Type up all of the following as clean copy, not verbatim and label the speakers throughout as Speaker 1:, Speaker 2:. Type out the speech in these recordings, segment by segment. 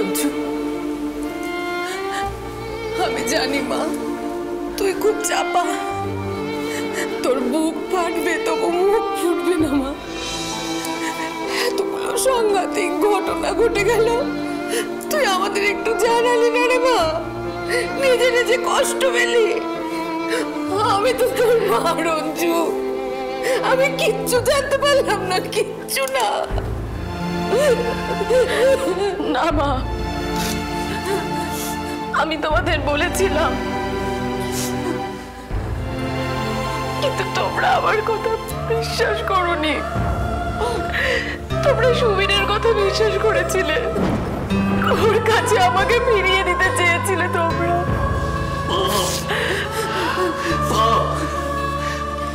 Speaker 1: রঞ্জু, আমি জানি মা তুই খুব চাপা, তোর বুক ফাটবে তবু মুখ ফুটবে না মা। এতগুলো সাংঘাতিক ঘটনা ঘটে গেল, তুই আমাদের একটু জানালি না রে মা, নিজে নিজে কষ্ট পেলি। আমি তো তোর মা রঞ্জু, আমি কিচ্ছু জানতে পারলাম না, কিচ্ছু না।
Speaker 2: না মা, আমি তোমাদের বলেছিলাম, কিন্তু তোমরা আমার কথা বিশ্বাস করোনি। তোমরা সুবীরের কথা বিশ্বাস করেছিলে, ওর কাছে আমাকে ফিরিয়ে দিতে চেয়েছিলে তোমরা।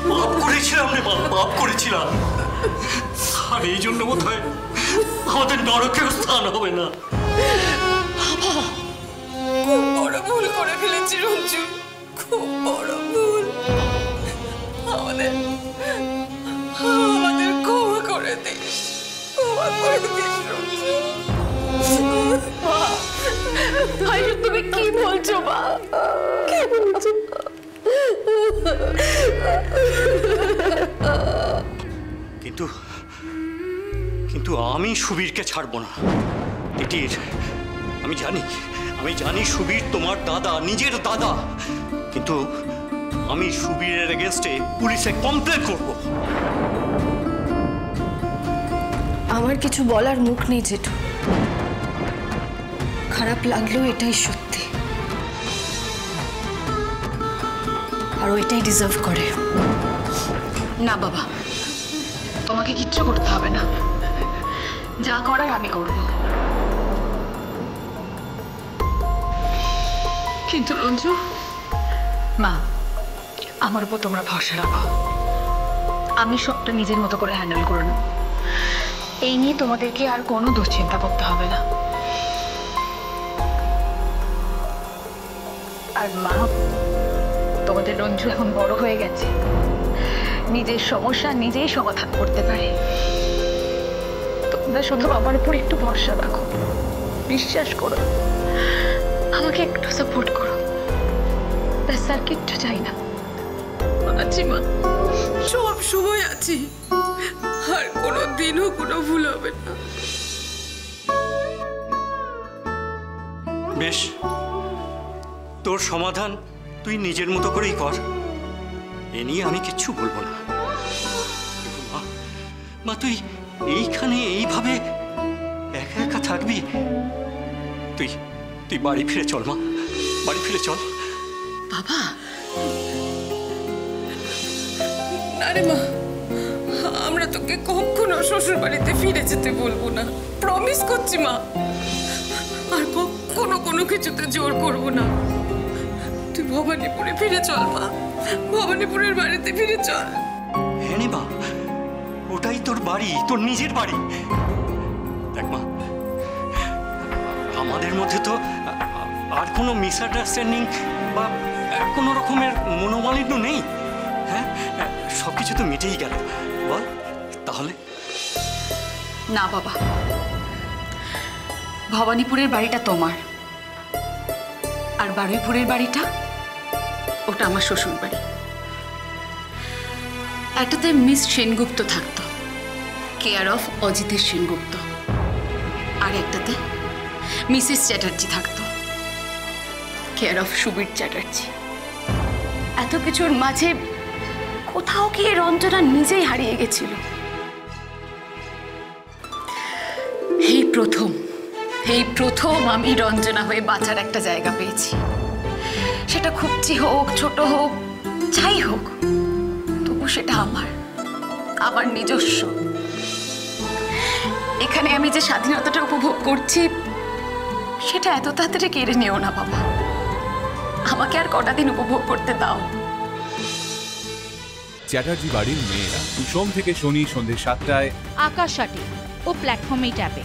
Speaker 3: পাপ করেছিলাম রে মা, পাপ করেছিলাম। আর এই জন্য বোধ হয় আমাদের নরকেও স্থান হবে না।
Speaker 1: খুব বড় ভুল করে ফেলেছি রঞ্জু, খুব বড় ভুল। আমাদের ক্ষমা করে দিস, ক্ষমা করে দিস রঞ্জু।
Speaker 2: তুমি কি বলছো মা, কি বলছো?
Speaker 3: কিন্তু কিন্তু আমি সুবীরকে ছাড়বো না। তিতির, আমি জানি সুবীর তোমার দাদা, নিজের দাদা, কিন্তু আমি সুবীরের এগেইনস্টে পুলিশে কমপ্লেন করব।
Speaker 4: আমার কিছু বলার মুখ নেই জেঠু, খারাপ লাগলেও এটাই সত্যি, আর এটাই ডিজার্ভ করে।
Speaker 2: না বাবা, তোমাকে কিচ্ছু করতে হবে না, যা করার আমি করব। কিন্তু রঞ্জু মা, আমার উপর তোমরা ভরসা রাখো, আমি সবটা নিজের মতো করে হ্যান্ডেল করে নেব। এই নিয়ে তোমাদেরকে আর কোনো দুশ্চিন্তা করতে হবে না। আর মা, তোমাদের রঞ্জু এখন বড় হয়ে গেছে, নিজের সমস্যা নিজেই সমাধান করতে পারে। তোমরা শুধু আমার উপর একটু ভরসা রাখো, বিশ্বাস করো, আমাকে একটু সাপোর্ট করো, ব্যাস আর কিচ্ছু চাই না।
Speaker 1: আছি মা, সব সময় আছি, আর কোনো দিনও কোনো ভুল হবে না।
Speaker 3: বেশ, তোর সমাধান তুই নিজের মতো করেই কর, এ নিয়ে আমি কিচ্ছু বলবো না। মা, তুই এইখানে এইভাবে একা একা থাকবি? তুই তুই বাড়ি ফিরে চল মা, বাড়ি ফিরে চল।
Speaker 2: বাবা,
Speaker 1: না রে মা, আমরা তোকে কখনো শ্বশুর বাড়িতে ফিরে যেতে বলবো না, প্রমিস করছি মা। আর কখনো কোনো কিছুতে জোর করবো না। তুই ভবানীপুরে ফিরে চল মা, ভবানীপুরের বাড়িতে ফিরে চল।
Speaker 3: হ্যাঁ রে মা, ওটাই তোর বাড়ি, তোর নিজের বাড়ি। দেখ মা, আমাদের মধ্যে তো আর কোনো মিসআন্ডারস্ট্যান্ডিং বা কোনো রকমের মনোমালিন্য নেই। হ্যাঁ, সবকিছু তো মিটেই গেল, বল তাহলে।
Speaker 2: না বাবা, ভবানীপুরের বাড়িটা তোমার, আর বারুইপুরের বাড়িটা ওটা আমার শ্বশুর বাড়ি। একটাতে মিস সেনগুপ্ত থাকতো, কেয়ার অফ অজিতেশ সেনগুপ্ত, আর একটাতে মিসেস চ্যাটার্জি থাকতো, কেয়ার অফ সুবীর চ্যাটার্জি। এত কিছুর মাঝে কোথাও গিয়ে রঞ্জনা নিজেই হারিয়ে গেছিল। এই প্রথম আমি রঞ্জনা হয়ে বাঁচার একটা জায়গা পেয়েছি। সেটা খুবচি হোক, ছোট হোক, যাই হোক, তবু সেটা আমার নিজস্ব। এখানে আমি যে স্বাধীনতাটা উপভোগ করছি, সেটা এত তাড়াতাড়ি কেড়ে নিও না বাবা, আমাকে আর কটা দিন উপভোগ করতে দাও।
Speaker 5: চ্যাটার্জি বাড়ির মেয়েরা, সোম থেকে শনি সন্ধ্যে 7টায়
Speaker 6: আকাশ আটি ও প্ল্যাটফর্মেই ট্যাপে।